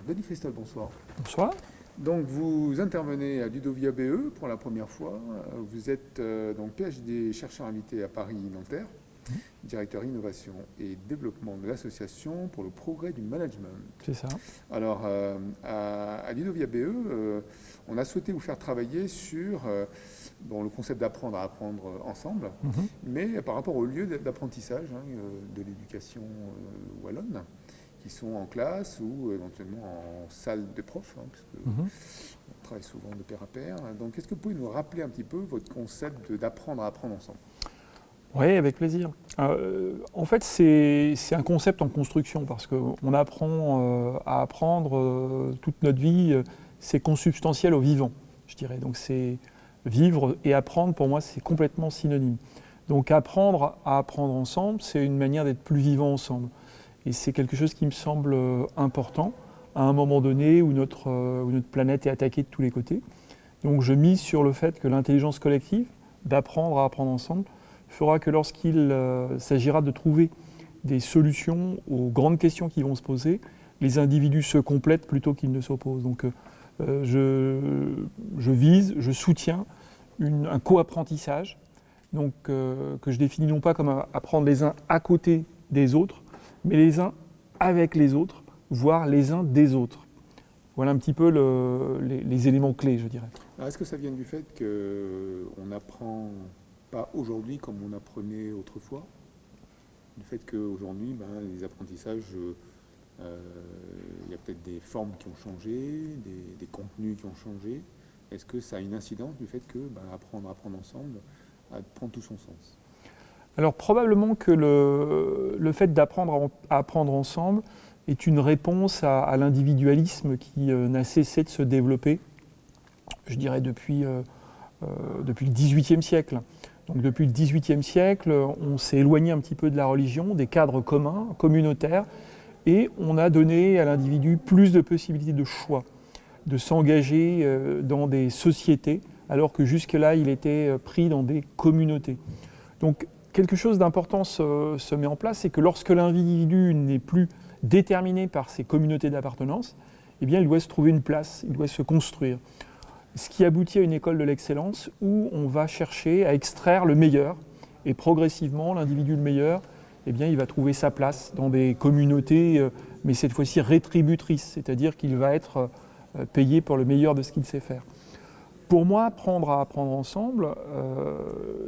Denis Festal, bonsoir. Bonsoir. Donc vous intervenez à Ludovia BE pour la première fois. Vous êtes donc PhD chercheur invité à Paris-Nanterre, directeur innovation et développement de l'association pour le progrès du management. C'est ça. Alors à Ludovia BE, on a souhaité vous faire travailler sur le concept d'apprendre à apprendre ensemble, mais par rapport au lieu d'apprentissage de l'éducation wallonne, qui sont en classe ou éventuellement en salle de prof, puisque on travaille souvent de pair à pair. Donc, est-ce que vous pouvez nous rappeler un petit peu votre concept d'apprendre à apprendre ensemble? Oui, avec plaisir. En fait, c'est un concept en construction parce qu'on apprend à apprendre toute notre vie. C'est consubstantiel au vivant, je dirais. Donc, c'est vivre et apprendre, pour moi, c'est complètement synonyme. Donc, apprendre à apprendre ensemble, c'est une manière d'être plus vivant ensemble. Et c'est quelque chose qui me semble important à un moment donné où notre planète est attaquée de tous les côtés. Donc je mise sur le fait que l'intelligence collective, d'apprendre à apprendre ensemble, fera que lorsqu'il s'agira de trouver des solutions aux grandes questions qui vont se poser, les individus se complètent plutôt qu'ils ne s'opposent. Donc je soutiens un co-apprentissage, donc, que je définis non pas comme apprendre les uns à côté des autres, mais les uns avec les autres, voire les uns des autres. Voilà un petit peu les éléments clés, je dirais. Alors, est-ce que ça vient du fait qu'on n'apprend pas aujourd'hui comme on apprenait autrefois? Du fait qu'aujourd'hui, les apprentissages, il y a peut-être des formes qui ont changé, des contenus qui ont changé. Est-ce que ça a une incidence du fait que apprendre à apprendre ensemble prend tout son sens? Alors probablement que le fait d'apprendre à apprendre ensemble est une réponse à l'individualisme qui n'a cessé de se développer, je dirais depuis le XVIIIe siècle. Donc depuis le XVIIIe siècle, on s'est éloigné un petit peu de la religion, des cadres communs, communautaires, et on a donné à l'individu plus de possibilités de choix, de s'engager dans des sociétés, alors que jusque-là, il était pris dans des communautés. Donc quelque chose d'important se met en place, c'est que lorsque l'individu n'est plus déterminé par ses communautés d'appartenance, eh bien, il doit se trouver une place, il doit se construire. Ce qui aboutit à une école de l'excellence où on va chercher à extraire le meilleur, et progressivement, l'individu le meilleur, eh bien, il va trouver sa place dans des communautés, mais cette fois-ci rétributrices, c'est-à-dire qu'il va être payé pour le meilleur de ce qu'il sait faire. Pour moi, apprendre à apprendre ensemble,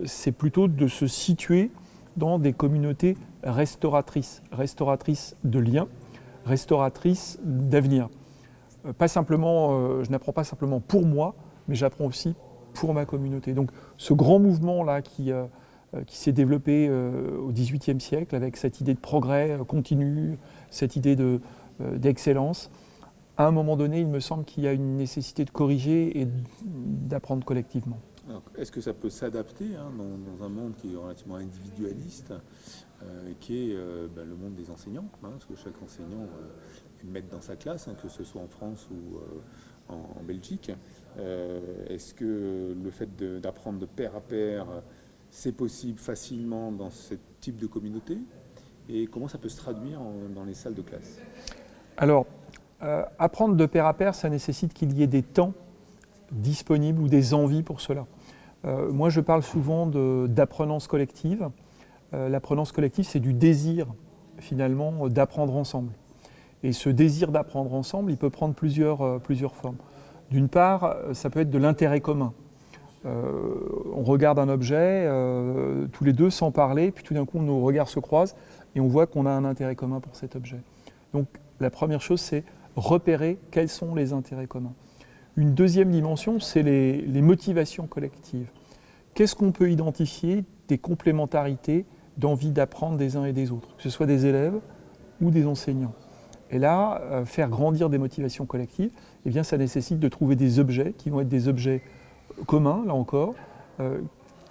c'est plutôt de se situer dans des communautés restauratrices de liens, restauratrices d'avenir. Pas simplement, je n'apprends pas simplement pour moi, mais j'apprends aussi pour ma communauté. Donc ce grand mouvement-là qui s'est développé au XVIIIe siècle avec cette idée de progrès continu, cette idée d'excellence, à un moment donné, il me semble qu'il y a une nécessité de corriger et d'apprendre collectivement. Est-ce que ça peut s'adapter dans un monde qui est relativement individualiste, qui est le monde des enseignants, parce que chaque enseignant est maître dans sa classe, que ce soit en France ou en Belgique. Est-ce que le fait d'apprendre de pair à pair, c'est possible facilement dans ce type de communauté? Et comment ça peut se traduire dans les salles de classe? Alors, apprendre de pair à pair, ça nécessite qu'il y ait des temps disponibles ou des envies pour cela. Moi, je parle souvent d'apprenance collective. L'apprenance collective, c'est du désir, finalement, d'apprendre ensemble. Et ce désir d'apprendre ensemble, il peut prendre plusieurs formes. D'une part, ça peut être de l'intérêt commun. On regarde un objet, tous les deux sans parler, puis tout d'un coup, nos regards se croisent et on voit qu'on a un intérêt commun pour cet objet. Donc, la première chose, c'est repérer quels sont les intérêts communs. Une deuxième dimension, c'est les motivations collectives. Qu'est-ce qu'on peut identifier des complémentarités d'envie d'apprendre des uns et des autres, que ce soit des élèves ou des enseignants? Et là, faire grandir des motivations collectives, eh bien, ça nécessite de trouver des objets qui vont être des objets communs, là encore,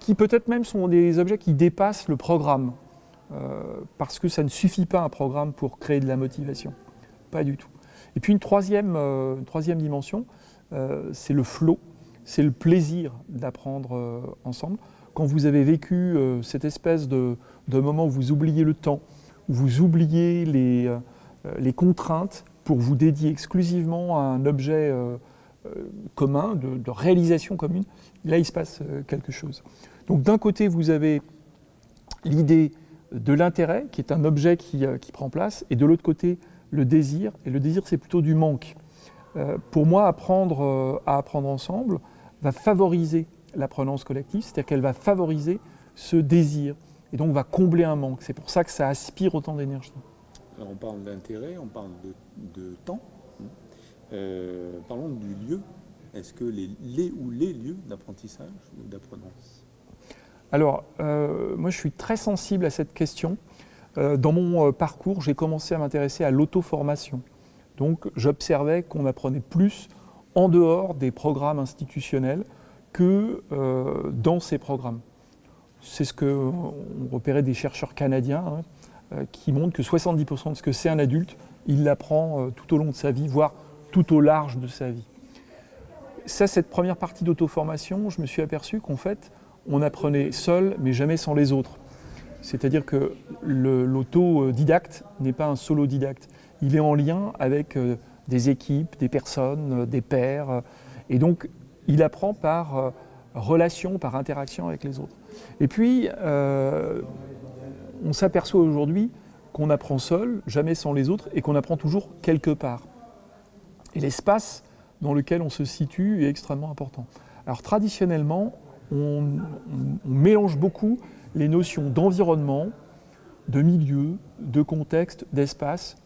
qui peut-être même sont des objets qui dépassent le programme, parce que ça ne suffit pas un programme pour créer de la motivation. Pas du tout. Et puis une troisième dimension, c'est le flow, c'est le plaisir d'apprendre ensemble. Quand vous avez vécu cette espèce de moment où vous oubliez le temps, où vous oubliez les contraintes, pour vous dédier exclusivement à un objet commun, de réalisation commune, là il se passe quelque chose. Donc d'un côté vous avez l'idée de l'intérêt, qui est un objet qui prend place, et de l'autre côté le désir, et le désir c'est plutôt du manque. Pour moi, apprendre à apprendre ensemble va favoriser l'apprenance collective, c'est-à-dire qu'elle va favoriser ce désir, et donc va combler un manque. C'est pour ça que ça aspire autant d'énergie. Alors on parle d'intérêt, on parle de temps. Parlons du lieu. Est-ce que les lieux d'apprentissage ou d'apprenance? Alors, moi je suis très sensible à cette question. Dans mon parcours, j'ai commencé à m'intéresser à l'auto-formation. Donc j'observais qu'on apprenait plus en dehors des programmes institutionnels que dans ces programmes. C'est ce qu'ont repéré des chercheurs canadiens qui montrent que 70% de ce que c'est un adulte, il l'apprend tout au long de sa vie, voire tout au large de sa vie. Ça, cette première partie d'auto-formation, je me suis aperçu qu'en fait, on apprenait seul, mais jamais sans les autres. C'est-à-dire que l'autodidacte n'est pas un solo-didacte. Il est en lien avec des équipes, des personnes, des pairs. Et donc, il apprend par relation, par interaction avec les autres. Et puis, on s'aperçoit aujourd'hui qu'on apprend seul, jamais sans les autres, et qu'on apprend toujours quelque part. Et l'espace dans lequel on se situe est extrêmement important. Alors traditionnellement, on mélange beaucoup les notions d'environnement, de milieu, de contexte, d'espace.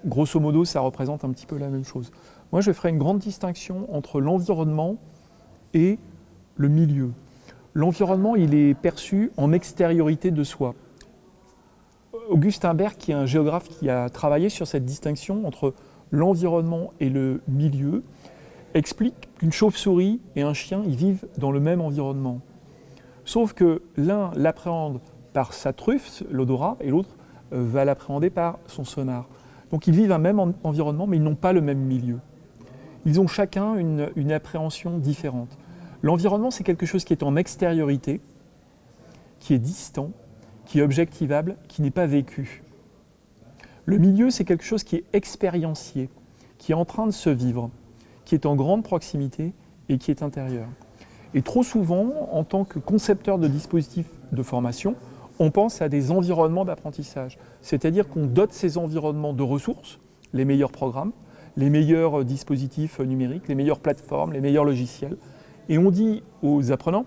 Grosso modo, ça représente un petit peu la même chose. Moi, je ferai une grande distinction entre l'environnement et le milieu. L'environnement, il est perçu en extériorité de soi. Augustin Berg, qui est un géographe qui a travaillé sur cette distinction entre l'environnement et le milieu, explique qu'une chauve-souris et un chien, ils vivent dans le même environnement. Sauf que l'un l'appréhende par sa truffe, l'odorat, et l'autre va l'appréhender par son sonar. Donc ils vivent un même environnement, mais ils n'ont pas le même milieu. Ils ont chacun une appréhension différente. L'environnement, c'est quelque chose qui est en extériorité, qui est distant, qui est objectivable, qui n'est pas vécu. Le milieu, c'est quelque chose qui est expériencié, qui est en train de se vivre, qui est en grande proximité et qui est intérieur. Et trop souvent, en tant que concepteur de dispositifs de formation, on pense à des environnements d'apprentissage. C'est-à-dire qu'on dote ces environnements de ressources, les meilleurs programmes, les meilleurs dispositifs numériques, les meilleures plateformes, les meilleurs logiciels. Et on dit aux apprenants,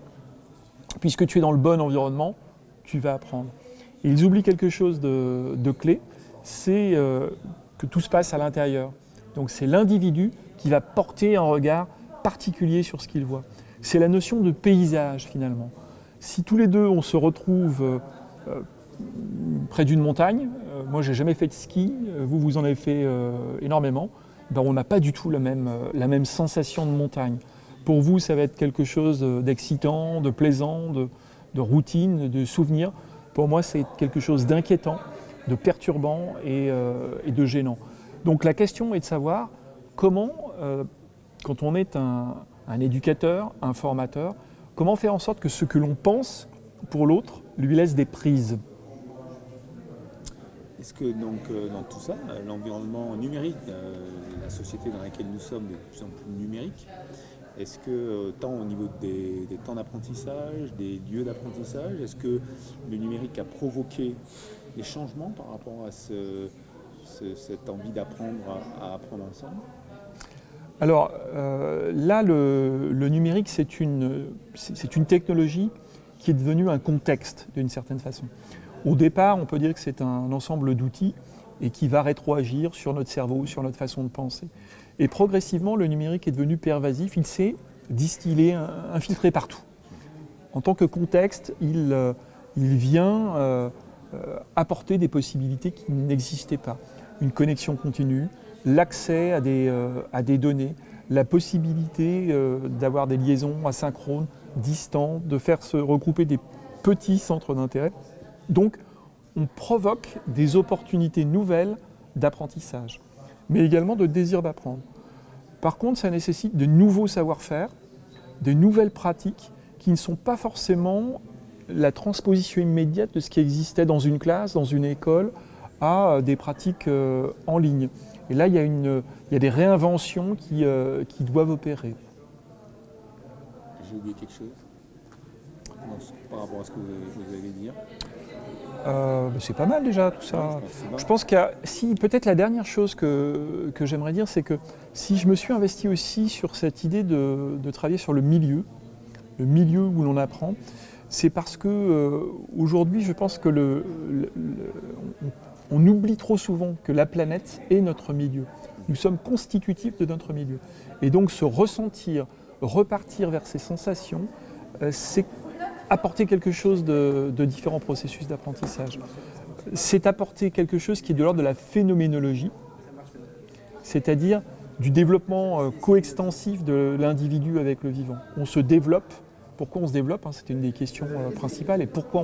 puisque tu es dans le bon environnement, tu vas apprendre. Et ils oublient quelque chose de clé, c'est que tout se passe à l'intérieur. Donc c'est l'individu qui va porter un regard particulier sur ce qu'il voit. C'est la notion de paysage finalement. Si tous les deux on se retrouve près d'une montagne, moi j'ai jamais fait de ski, vous en avez fait énormément, ben, on n'a pas du tout la même sensation de montagne. Pour vous ça va être quelque chose d'excitant, de plaisant, de routine, de souvenir. Pour moi c'est quelque chose d'inquiétant, de perturbant et de gênant. Donc la question est de savoir comment, quand on est un éducateur, un formateur, comment faire en sorte que ce que l'on pense pour l'autre lui laisse des prises. Est-ce que donc dans tout ça, l'environnement numérique, la société dans laquelle nous sommes est de plus en plus numérique, est-ce que tant au niveau des temps d'apprentissage, des lieux d'apprentissage, est-ce que le numérique a provoqué des changements par rapport à cette envie d'apprendre à apprendre ensemble? Alors là, le numérique, c'est une technologie qui est devenue un contexte d'une certaine façon. Au départ, on peut dire que c'est un ensemble d'outils et qui va rétroagir sur notre cerveau, sur notre façon de penser. Et progressivement, le numérique est devenu pervasif, il s'est distillé, infiltré partout. En tant que contexte, il vient apporter des possibilités qui n'existaient pas. Une connexion continue, l'accès à des données, la possibilité d'avoir des liaisons asynchrones, distantes, de faire se regrouper des petits centres d'intérêt. Donc, on provoque des opportunités nouvelles d'apprentissage, mais également de désir d'apprendre. Par contre, ça nécessite de nouveaux savoir-faire, de nouvelles pratiques qui ne sont pas forcément la transposition immédiate de ce qui existait dans une classe, dans une école, à des pratiques en ligne. Et là, il y a des réinventions qui doivent opérer. J'ai oublié quelque chose par rapport à ce que vous allez dire. C'est pas mal déjà tout ça. Je pense qu'il y a, si peut-être la dernière chose que j'aimerais dire, c'est que si je me suis investi aussi sur cette idée de travailler sur le milieu où l'on apprend, c'est parce que aujourd'hui je pense que on oublie trop souvent que la planète est notre milieu. Nous sommes constitutifs de notre milieu. Et donc se ressentir, repartir vers ces sensations, c'est apporter quelque chose de différents processus d'apprentissage. C'est apporter quelque chose qui est de l'ordre de la phénoménologie, c'est-à-dire du développement coextensif de l'individu avec le vivant. On se développe. Pourquoi on se développe, c'était une des questions principales. Et pourquoi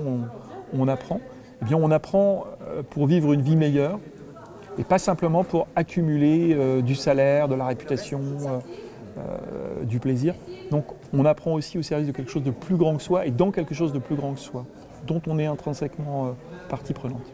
on apprend? Eh bien, on apprend pour vivre une vie meilleure et pas simplement pour accumuler du salaire, de la réputation, du plaisir. Donc on apprend aussi au service de quelque chose de plus grand que soi et dans quelque chose de plus grand que soi, dont on est intrinsèquement partie prenante.